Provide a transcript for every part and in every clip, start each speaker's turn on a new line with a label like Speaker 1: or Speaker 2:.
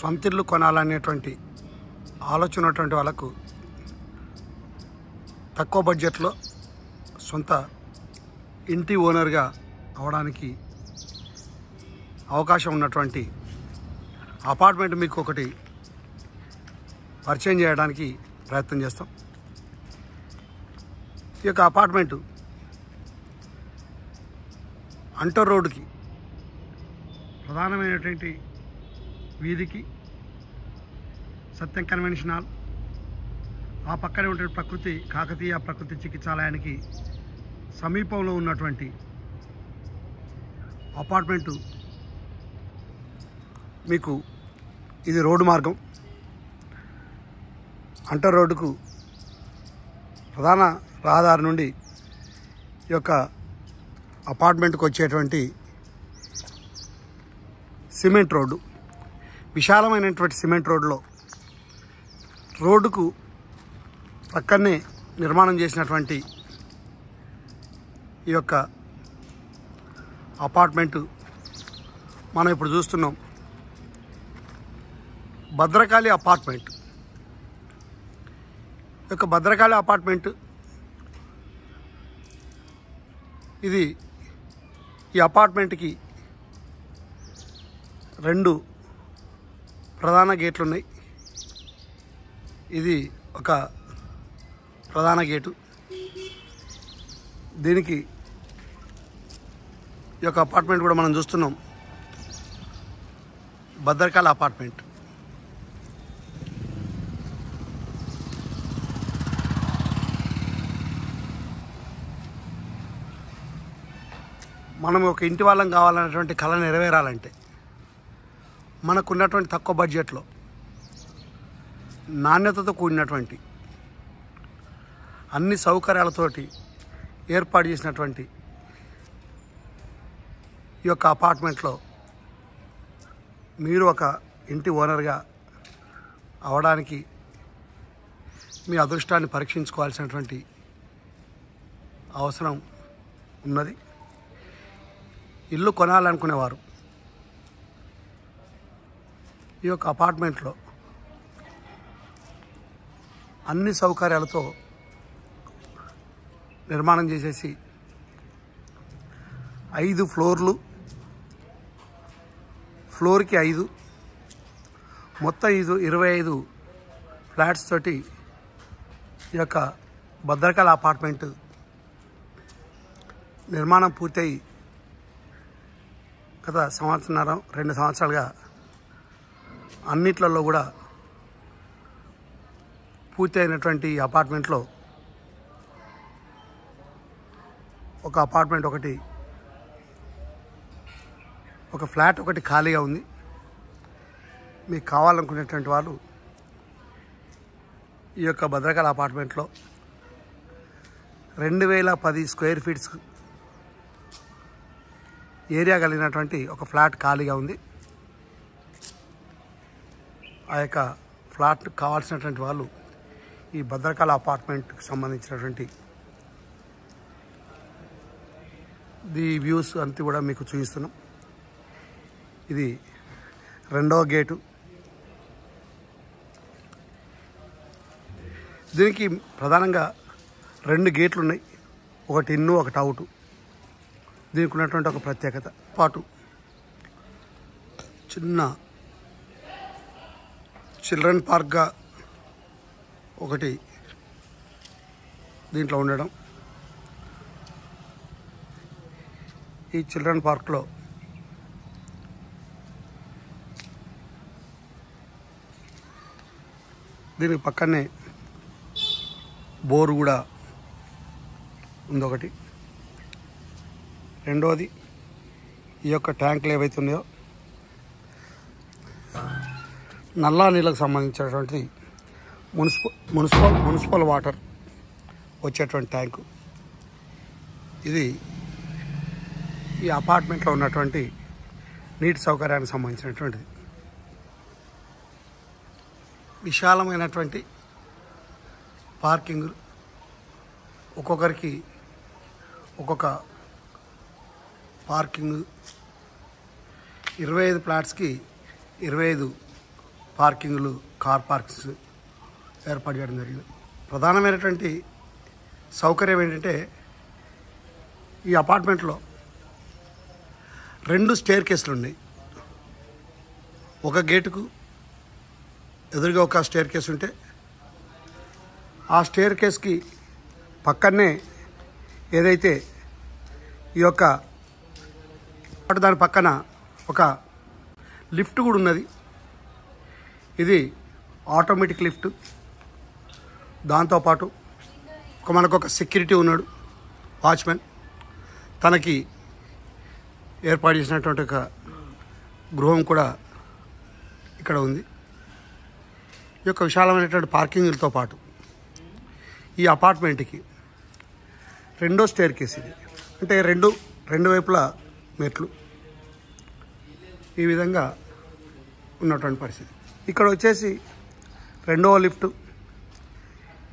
Speaker 1: సొంతిల్లు కొనాలనేటువంటి ఆలోచన ఉన్నటువంటి వాళ్ళకు తక్కువ బడ్జెట్లో సొంత ఇంటి ఓనర్గా అవడానికి అవకాశం ఉన్నటువంటి అపార్ట్మెంట్ మీకు ఒకటి పరిచయం చేయడానికి ప్రయత్నం చేస్తాం. ఈ యొక్క అపార్ట్మెంటు అంటర్ రోడ్డుకి ప్రధానమైనటువంటి వీధికి సత్యం కన్వెన్షన్ హాల్, ఆ పక్కనే ఉండే కాకతీయ ప్రకృతి చికిత్సాలయానికి సమీపంలో ఉన్నటువంటి అపార్ట్మెంటు మీకు ఇది రోడ్డు మార్గం. అంటర్ రోడ్డుకు ప్రధాన రహదారి నుండి ఈ యొక్క అపార్ట్మెంట్కి వచ్చేటువంటి సిమెంట్ రోడ్డు, విశాలమైనటువంటి సిమెంట్ రోడ్డుకు పక్కనే నిర్మాణం చేసినటువంటి ఈ యొక్క అపార్ట్మెంటు మనం ఇప్పుడు చూస్తున్నాం. భద్రకాళి అపార్ట్మెంట్. ఈ యొక్క భద్రకాళి అపార్ట్మెంట్ ఈ అపార్ట్మెంట్కి 2 ప్రధాన గేట్లు ఉన్నాయి. ఇది ఒక ప్రధాన గేటు. దీనికి ఈ యొక్క అపార్ట్మెంట్ కూడా మనం చూస్తున్నాం, భద్రకాళి అపార్ట్మెంట్. మనం ఒక ఇంటి వాళ్ళం కావాలనేటువంటి కళ నెరవేరాలంటే మనకున్నటువంటి తక్కువ బడ్జెట్లో నాణ్యతతో కూడినటువంటి అన్ని సౌకర్యాలతోటి ఏర్పాటు చేసినటువంటి ఈ యొక్క అపార్ట్మెంట్లో మీరు ఒక ఇంటి ఓనర్గా అవడానికి మీ అదృష్టాన్ని పరీక్షించుకోవాల్సినటువంటి అవసరం ఉన్నది. ఇల్లు కొనాలనుకునేవారు ఈ యొక్క అపార్ట్మెంట్లో అన్ని సౌకర్యాలతో నిర్మాణం చేసేసి 5 ఫ్లోర్లు, ఫ్లోర్కి 5, మొత్తం 25 ఫ్లాట్స్ తోటి ఈ యొక్క భద్రకాళి అపార్ట్మెంట్ నిర్మాణం పూర్తయి గత 1.5-2 సంవత్సరాలుగా అన్నిట్లలో కూడా పూర్తి అయినటువంటి అపార్ట్మెంట్లో ఒక అపార్ట్మెంట్ ఒక ఫ్లాట్ ఒకటి ఖాళీగా ఉంది. మీకు కావాలనుకునేటువంటి వాళ్ళు ఈ యొక్క భద్రకాళి అపార్ట్మెంట్లో 2010 స్క్వేర్ ఫీట్స్ ఏరియా కలిగినటువంటి ఒక ఫ్లాట్ ఖాళీగా ఉంది. ఆ యొక్క ఫ్లాట్ కావాల్సినటువంటి వాళ్ళు ఈ భద్రకాళి అపార్ట్మెంట్కి సంబంధించినటువంటి వ్యూస్ అంతా కూడా మీకు చూపిస్తున్నాం. ఇది 2వ గేటు. దీనికి ప్రధానంగా 2 గేట్లు ఉన్నాయి, ఒకటి ఇన్ను ఒకటి అవుటు. దీనికి ఉన్నటువంటి ఒక ప్రత్యేకత పాటు చిన్న చిల్డ్రన్ పార్క్గా ఒకటి దీంట్లో ఉండడం. ఈ చిల్డ్రన్ పార్క్లో దీనికి పక్కనే బోరు కూడా ఉంది ఒకటి. రెండవది ఈ యొక్క ట్యాంకులు ఏవైతే ఉన్నాయో నల్లా నీళ్ళకు సంబంధించినటువంటి మున్సిపల్ వాటర్ వచ్చేటువంటి ట్యాంకు. ఇది ఈ అపార్ట్మెంట్లో ఉన్నటువంటి నీటి సౌకర్యానికి సంబంధించినటువంటిది. విశాలమైనటువంటి పార్కింగ్, ఒక్కొక్కరికి ఒక్కొక్క పార్కింగ్, 25 ఫ్లాట్స్కి 25 పార్కింగ్లు, కార్ పార్క్స్ ఏర్పాటు చేయడం జరిగింది. ప్రధానమైనటువంటి సౌకర్యం ఏంటంటే ఈ అపార్ట్మెంట్లో 2 స్టేర్ కేసులు ఉన్నాయి. ఒక గేటుకు ఎదురుగా ఒక స్టేర్ కేసు ఉంటే ఆ స్టేర్ కేస్కి పక్కనే ఏదైతే ఈ యొక్క దాని పక్కన ఒక లిఫ్ట్ కూడా ఉన్నది. ఇది ఆటోమేటిక్ లిఫ్ట్. దాంతోపాటు మనకు ఒక సెక్యూరిటీ ఉన్నాడు, వాచ్మెన్. తనకి ఏర్పాటు చేసినటువంటి ఒక గృహం కూడా ఇక్కడ ఉంది. ఈ యొక్క విశాలమైనటువంటి పార్కింగ్లతో పాటు ఈ అపార్ట్మెంట్కి 2వ స్టేర్ కేస్ ఇది. అంటే రెండు వైపులా మెట్లు ఈ విధంగా ఉన్నటువంటి పరిస్థితి. ఇక్కడ వచ్చేసి 2వ లిఫ్ట్.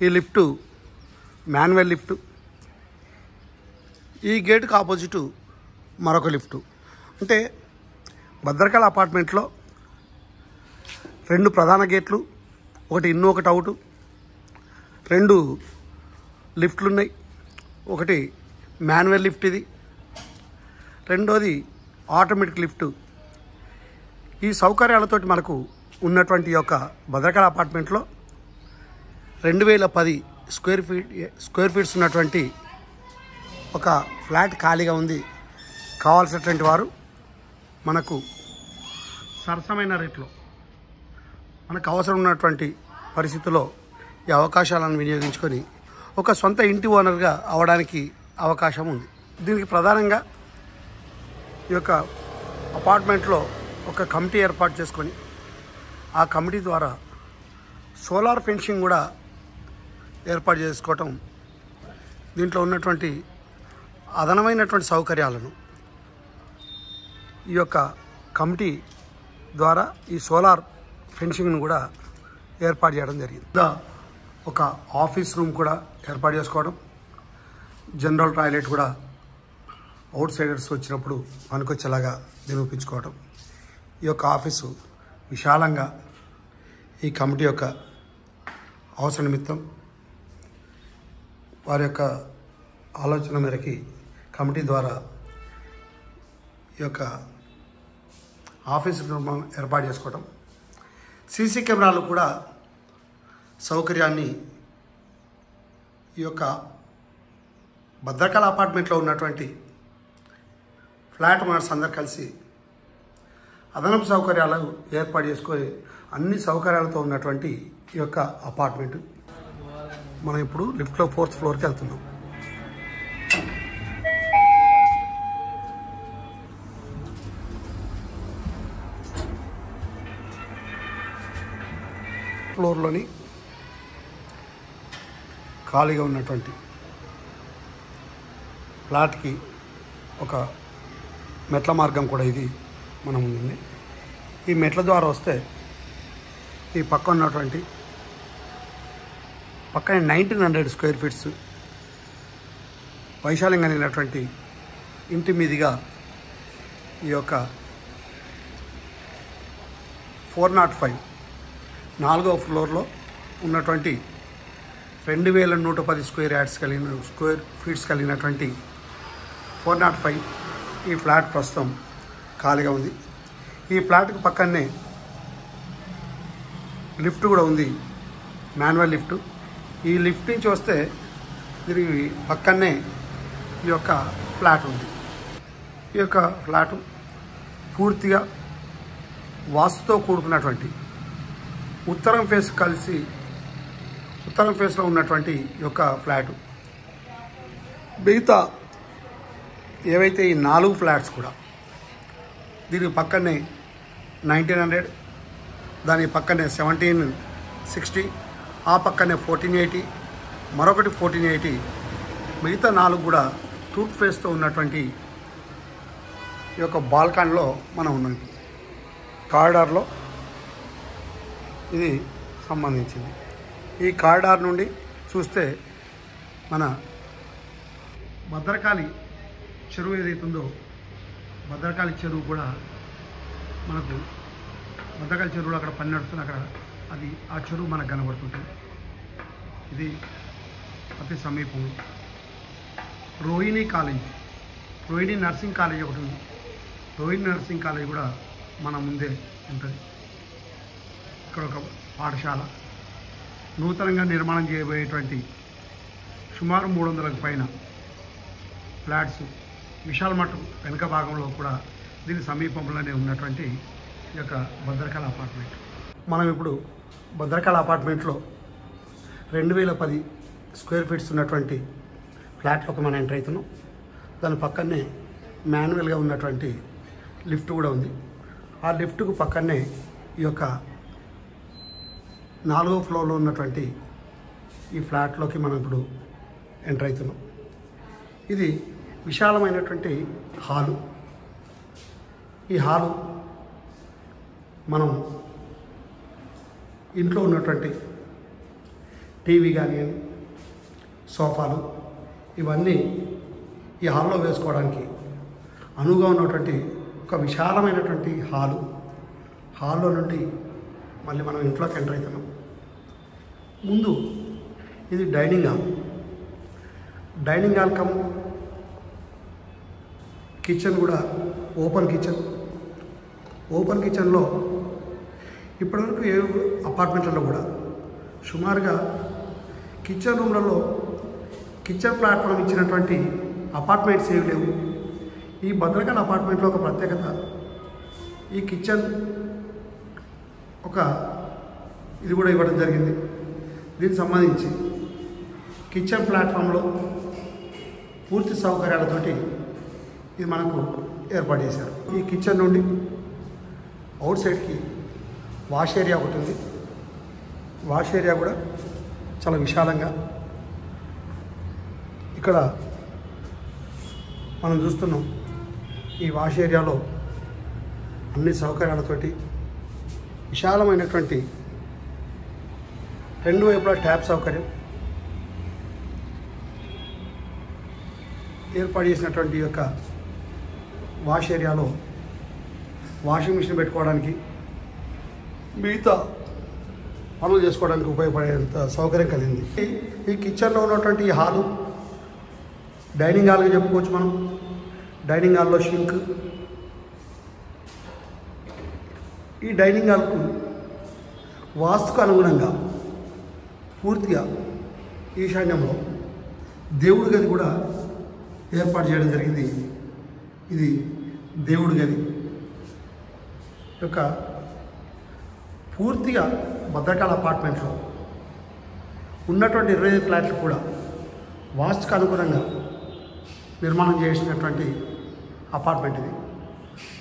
Speaker 1: ఈ లిఫ్టు మాన్యువల్ లిఫ్టు. ఈ గేటుకు ఆపోజిటు మరొక లిఫ్టు. అంటే భద్రకాళ అపార్ట్మెంట్లో 2 ప్రధాన గేట్లు, ఒకటి ఇన్ను ఒకటి అవుటు, 2 లిఫ్ట్లు ఉన్నాయి. ఒకటి మాన్యువల్ లిఫ్ట్ ఇది, రెండోది ఆటోమేటిక్ లిఫ్ట్. ఈ సౌకర్యాలతోటి మనకు ఉన్నటువంటి యొక్క భద్రకాళ అపార్ట్మెంట్లో 2010 స్క్వేర్ ఫీట్స్ ఉన్నటువంటి ఒక ఫ్లాట్ ఖాళీగా ఉంది. కావాల్సినటువంటి వారు మనకు సరసమైన రేట్లో మనకు అవసరం ఉన్నటువంటి పరిస్థితుల్లో ఈ అవకాశాలను వినియోగించుకొని ఒక సొంత ఇంటి ఓనర్గా అవడానికి అవకాశం ఉంది. దీనికి ప్రధానంగా ఈ యొక్క అపార్ట్మెంట్లో ఒక కమిటీ ఏర్పాటు చేసుకొని ఆ కమిటీ ద్వారా సోలార్ ఫెన్సింగ్ కూడా ఏర్పాటు చేసుకోవటం, దీంట్లో ఉన్నటువంటి అదనమైనటువంటి సౌకర్యాలను ఈ యొక్క కమిటీ ద్వారా ఈ సోలార్ ఫెన్సింగ్ను కూడా ఏర్పాటు చేయడం జరిగింది. ఒక ఆఫీస్ రూమ్ కూడా ఏర్పాటు చేసుకోవడం, జనరల్ టాయిలెట్ కూడా అవుట్ సైడర్స్ వచ్చినప్పుడు పనికొచ్చేలాగా నిరూపించుకోవడం. ఈ యొక్క ఆఫీసు విశాలంగా ఈ కమిటీ యొక్క అవసర నిమిత్తం వారి యొక్క ఆలోచన మేరకి కమిటీ ద్వారా ఈ యొక్క ఆఫీస్ రూమ్ ఏర్పాటు చేసుకోవడం, సీసీ కెమెరాలు కూడా సౌకర్యాన్ని ఈ యొక్క భద్రకాళ అపార్ట్మెంట్లో ఉన్నటువంటి ఫ్లాట్ ఓనర్స్ అందరు కలిసి అదనపు సౌకర్యాలు ఏర్పాటు చేసుకొని అన్ని సౌకర్యాలతో ఉన్నటువంటి ఈ యొక్క అపార్ట్మెంట్. మనం ఇప్పుడు లిఫ్ట్లో 4th ఫ్లోర్కి వెళ్తున్నాం. ఫ్లోర్లోని ఖాళీగా ఉన్నటువంటి ఫ్లాట్కి ఒక మెట్ల మార్గం కూడా ఇది మనం ఉంది. ఈ మెట్ల ద్వారా వస్తే ఈ పక్క ఉన్నటువంటి పక్కనే 1900 స్క్వేర్ ఫీట్స్ వైశాల్యం కలిగినటువంటి ఇంటి మీదుగా ఈ యొక్క 405 4వ ఫ్లోర్లో ఉన్నటువంటి 2110 స్క్వేర్ ఫీట్స్ కలిగినటువంటి 405 ఈ ఫ్లాట్ ప్రస్తుతం ఖాళీగా ఉంది. ఈ ఫ్లాట్కి పక్కనే లిఫ్ట్ కూడా ఉంది, మాన్యువల్ లిఫ్ట్. ఈ లిఫ్ట్ నుంచి వస్తే దీనికి పక్కనే ఈ యొక్క ఫ్లాట్ ఉంది. ఈ యొక్క ఫ్లాట్ పూర్తిగా వాస్తుతో కూడుకున్నటువంటి ఉత్తరం ఫేస్లో ఉన్నటువంటి ఈ యొక్క ఫ్లాటు. మిగతా ఏవైతే ఈ 4 ఫ్లాట్స్ కూడా దీనికి పక్కనే 1900, దాని పక్కనే 1760, ఆ పక్కనే 1480, మరొకటి 1480, మిగతా 4 కూడా టూత్ ఫేస్తో ఉన్నటువంటి ఈ యొక్క బాల్కనీలో మనం ఉన్నాం. కారిడార్లో ఇది సంబంధించింది. ఈ కారిడార్ నుండి చూస్తే మన భద్రకాళి చెరువు ఏదైతుందో భద్రకాళి చెరువు కూడా మనకు బద్దకల్ చెరువులో అక్కడ పని నడుస్తుంది. అక్కడ అది ఆ చెరువు మనకు కనబడుతుంటుంది. ఇది అతి సమీపంలో Rohini college, Rohini nursing college ఒకటి ఉంది. రోహిణి నర్సింగ్ కాలేజ్ కూడా మన ముందే ఉంటుంది. ఇక్కడ ఒక పాఠశాల నూతనంగా నిర్మాణం చేయబోయేటువంటి సుమారు 300కు పైన ఫ్లాట్స్ విశాల మఠం వెనుక భాగంలో కూడా దీని సమీపంలోనే ఉన్నటువంటి ఈ యొక్క భద్రకాళ అపార్ట్మెంట్. మనం ఇప్పుడు భద్రకాళ అపార్ట్మెంట్లో 2010 స్క్వేర్ ఫీట్స్ ఉన్నటువంటి ఫ్లాట్లోకి మనం ఎంటర్ అవుతున్నాం. దాని పక్కనే మాన్యువల్గా ఉన్నటువంటి లిఫ్ట్ కూడా ఉంది. ఆ లిఫ్ట్కు పక్కనే ఈ యొక్క 4వ ఫ్లోర్లో ఉన్నటువంటి ఈ ఫ్లాట్లోకి మనం ఇప్పుడు ఎంటర్ అవుతున్నాం. ఇది విశాలమైనటువంటి హాలు. ఈ హాలు మనం ఇంట్లో ఉన్నటువంటి టీవీ కానీ సోఫాలు ఇవన్నీ ఈ హాల్లో వేసుకోవడానికి అనువుగా ఉన్నటువంటి ఒక విశాలమైనటువంటి హాల్లో నుండి మళ్ళీ మనం ఇంట్లోకి ఎంటర్ అవుతున్నాం. ముందు ఇది డైనింగ్ హాల్ కమ్ కిచెన్ కూడా ఓపెన్ కిచెన్లో ఇప్పటివరకు ఏ అపార్ట్మెంట్లలో కూడా సుమారుగా కిచెన్ రూమ్లలో కిచెన్ ప్లాట్ఫామ్ ఇచ్చినటువంటి అపార్ట్మెంట్స్ ఏవి లేవు. ఈ భద్రకాళ అపార్ట్మెంట్లో ఒక ప్రత్యేకత, ఈ కిచెన్ ఇది కూడా ఇవ్వడం జరిగింది. దీనికి సంబంధించి కిచెన్ ప్లాట్ఫామ్లో పూర్తి సౌకర్యాలతోటి ఇది మనకు ఏర్పాటు చేశారు. ఈ కిచెన్ నుండి అవుట్ సైడ్కి వాష్ ఏరియా ఒకటి ఉంది. వాష్ ఏరియా కూడా చాలా విశాలంగా ఇక్కడ మనం చూస్తున్నాం. ఈ వాష్ ఏరియాలో అన్ని సౌకర్యాలతోటి విశాలమైనటువంటి 2 వైపులా ట్యాప్ సౌకర్యం ఏర్పాటు చేసినటువంటి ఈ యొక్క వాష్ ఏరియాలో వాషింగ్ మిషన్ పెట్టుకోవడానికి, మిగతా పనులు చేసుకోవడానికి ఉపయోగపడేంత సౌకర్యం కలిగింది. ఈ కిచెన్లో ఉన్నటువంటి ఈ హాలు డైనింగ్ హాల్గా చెప్పుకోవచ్చు మనం. డైనింగ్ హాల్లో షింక్, ఈ డైనింగ్ హాల్కు వాస్తుకు అనుగుణంగా పూర్తిగా ఈశాన్యంలో దేవుడి గది కూడా ఏర్పాటు చేయడం జరిగింది. ఇది దేవుడి గది యొక్క పూర్తిగా భద్రకాళ అపార్ట్మెంట్లో ఉన్నటువంటి 25 ఫ్లాట్లు కూడా వాస్తుకు అనుగుణంగా నిర్మాణం చేసినటువంటి అపార్ట్మెంట్ ఇది.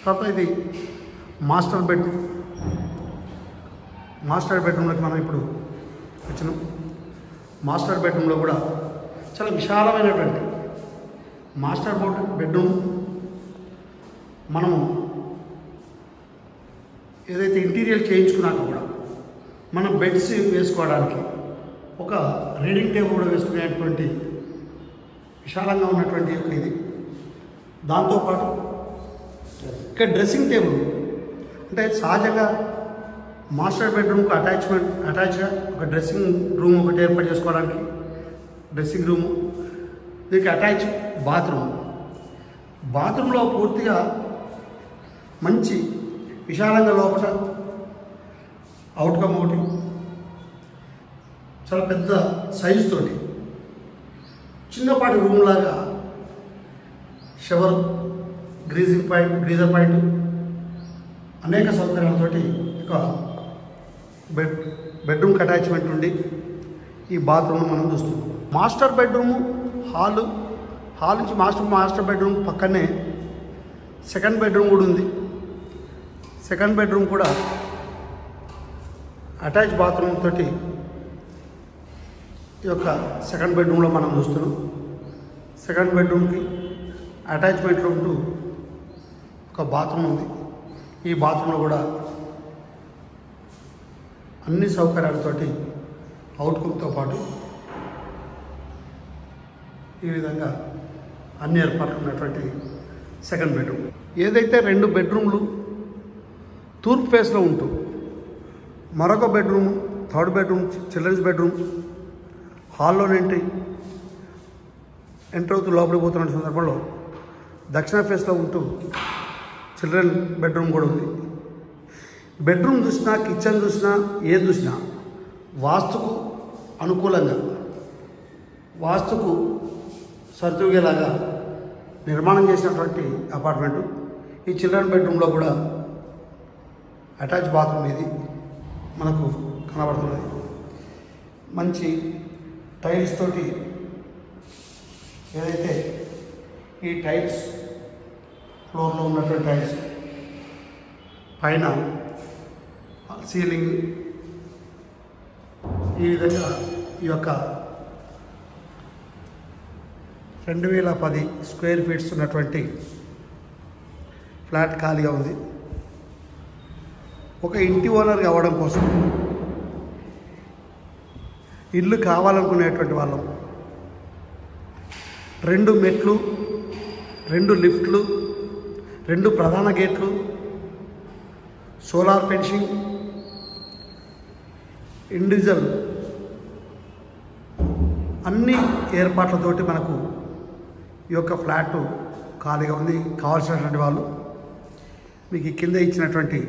Speaker 1: తర్వాత ఇది మాస్టర్ బెడ్రూమ్లోకి మనం ఇప్పుడు వచ్చినాం. మాస్టర్ బెడ్రూమ్లో కూడా చాలా విశాలమైనటువంటి మాస్టర్ బెడ్రూమ్. మనము ఏదైతే ఇంటీరియర్ చేయించుకున్నాక కూడా మనం బెడ్స్ వేసుకోవడానికి ఒక రీడింగ్ టేబుల్ కూడా వేసుకునేటువంటి విశాలంగా ఉన్నటువంటి ఇది. దాంతోపాటు ఇక్కడ డ్రెస్సింగ్ టేబుల్ అంటే సహజంగా మాస్టర్ బెడ్రూమ్కు అటాచ్గా ఒక డ్రెస్సింగ్ రూమ్ ఒకటి ఏర్పాటు చేసుకోవడానికి డ్రెస్సింగ్ రూము, దీనికి అటాచ్ బాత్రూంలో పూర్తిగా మంచి విశాలంగా లోపల అవుట్కమ్ ఒకటి చాలా పెద్ద సైజుతోటి చిన్నపాటి రూమ్ లాగా షవర్, గ్రీజర్ పాయింట్ అనేక సౌకర్యాలతోటి ఒక బెడ్రూమ్కి అటాచ్మెంట్ ఉండి ఈ బాత్రూమ్ మనం చూస్తున్నాం. మాస్టర్ బెడ్రూము హాల్ నుంచి మాస్టర్ బెడ్రూమ్ పక్కనే సెకండ్ బెడ్రూమ్ కూడా ఉంది. సెకండ్ బెడ్రూమ్ కూడా అటాచ్ బాత్రూమ్ తోటి ఈ యొక్క సెకండ్ బెడ్రూమ్లో మనం చూస్తున్నాం. సెకండ్ బెడ్రూమ్కి అటాచ్మెంట్లో ఉంటూ ఒక బాత్రూమ్ ఉంది. ఈ బాత్రూంలో కూడా అన్ని సౌకర్యాలతోటి అవుట్కుక్తో పాటు ఈ విధంగా అన్ని ఏర్పాట్లు ఉన్నటువంటి సెకండ్ బెడ్రూమ్. ఏదైతే 2 బెడ్రూమ్లు తూర్పు ఫేస్లో ఉంటూ మరొక bedroom, third bedroom, children's bedroom, హాల్లో ఎంటర్ అవుతూ లోపలికి పోతున్న సందర్భంలో దక్షిణ ఫేస్లో ఉంటూ చిల్డ్రన్ బెడ్రూమ్ కూడా ఉంది. బెడ్రూమ్ చూసినా, కిచెన్ చూసినా, ఏది చూసినా వాస్తుకు అనుకూలంగా, వాస్తుకు సరితూగేలాగా నిర్మాణం చేసినటువంటి అపార్ట్మెంటు. ఈ చిల్డ్రన్ బెడ్రూమ్లో కూడా అటాచ్ బాత్రూమ్ ఇది మనకు కనబడుతున్నది. మంచి టైల్స్ తోటి, ఏదైతే ఈ టైల్స్ ఫ్లోర్లో ఉన్నటువంటి టైల్స్ పైన సీలింగ్ ఈ విధంగా ఈ యొక్క 2010 స్క్వేర్ ఫీట్స్ ఉన్నటువంటి ఫ్లాట్ ఖాళీగా ఉంది. ఒక ఇంటి ఓనర్గా అవ్వడం కోసం, ఇల్లు కావాలనుకునేటువంటి వాళ్ళం 2 మెట్లు, 2 లిఫ్ట్లు, 2 ప్రధాన గేట్లు, సోలార్ ఫెన్సింగ్, ఇండివిజువల్ అన్ని ఏర్పాట్లతోటి మనకు ఈ యొక్క ఫ్లాట్ ఖాళీగా ఉంది. కావాల్సినటువంటి వాళ్ళు మీకు కింద ఇచ్చినటువంటి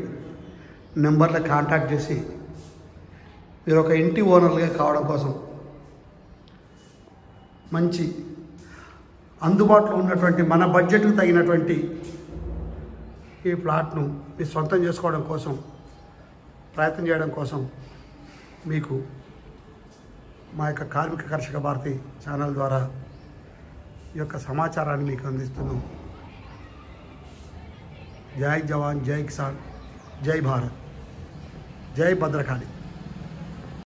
Speaker 1: నెంబర్లో కాంటాక్ట్ చేసి మీరు ఒక ఇంటి ఓనర్లుగా కావడం కోసం మంచి అందుబాటులో ఉన్నటువంటి మన బడ్జెట్కు తగినటువంటి ఈ ఫ్లాట్ను మీరు సొంతం చేసుకోవడం కోసం ప్రయత్నం చేయడం కోసం మీకు మా యొక్క కార్మిక కర్షక భారతి ఛానల్ ద్వారా ఈ యొక్క సమాచారాన్ని మీకు అందిస్తున్నాం. జై జవాన్, జై కిసాన్, జై భారత్, జై భద్రకాళి.